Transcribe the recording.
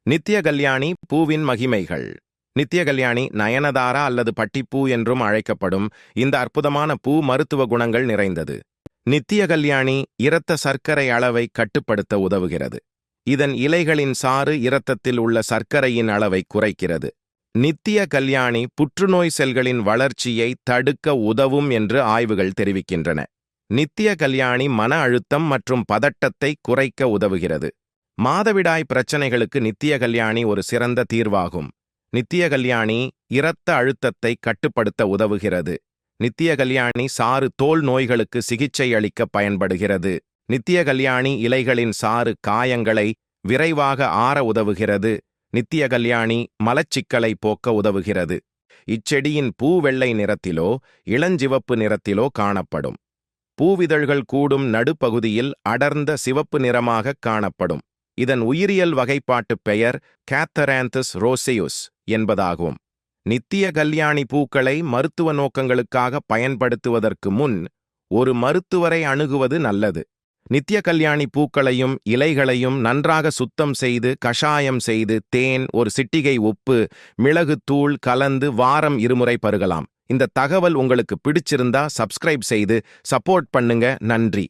நித்திய கல்யாணி பூவின் மகிமைகள். நித்திய கல்யாணி நயனதாரா அல்லது பட்டிப்பூ என்றும் அழைக்கப்படும் இந்த அற்புதமான பூ மருத்துவ குணங்கள் நிறைந்தது. நித்திய கல்யாணி இரத்த சர்க்கரை அளவை கட்டுப்படுத்த உதவுகிறது. இதன் இலைகளின் சாறு இரத்தத்தில் உள்ள சர்க்கரையின் அளவை குறைக்கிறது. நித்திய கல்யாணி புற்றுநோய் செல்களின் வளர்ச்சியை தடுக்க உதவும் என்று ஆய்வுகள் தெரிவிக்கின்றன. நித்திய கல்யாணி மன அழுத்தம் மற்றும் பதட்டத்தை குறைக்க உதவுகிறது. மாதவிடாய் பிரச்சனைகளுக்கு நித்திய கல்யாணி ஒரு சிறந்த தீர்வாகும். நித்திய கல்யாணி இரத்த அழுத்தத்தை கட்டுப்படுத்த உதவுகிறது. நித்திய கல்யாணி சாறு தோல் நோய்களுக்கு சிகிச்சை அளிக்க பயன்படுகிறது. நித்திய கல்யாணி இலைகளின் சாறு காயங்களை விரைவாக ஆற உதவுகிறது. நித்திய கல்யாணி மலச்சிக்கலை போக்க உதவுகிறது. இச்செடியின் பூ வெள்ளை நிறத்திலோ இளஞ்சிவப்பு நிறத்திலோ காணப்படும். பூவிதழ்கள் கூடும் நடுப்பகுதியில் அடர்ந்த சிவப்பு நிறமாக காணப்படும். இதன் உயிரியல் வகைப்பாட்டுப் பெயர் கேத்தராந்தஸ் ரோசேயுஸ் என்பதாகும். நித்திய கல்யாணி பூக்களை மருத்துவ நோக்கங்களுக்காக பயன்படுத்துவதற்கு முன் ஒரு மருத்துவரை அணுகுவது நல்லது. நித்திய கல்யாணி பூக்களையும் இலைகளையும் நன்றாக சுத்தம் செய்து கஷாயம் செய்து தேன், ஒரு சிட்டிகை உப்பு, மிளகு தூள் கலந்து வாரம் 2 முறை பருகலாம். இந்த தகவல் உங்களுக்கு பிடிச்சிருந்தா சப்ஸ்கிரைப் செய்து சப்போர்ட் பண்ணுங்க. நன்றி.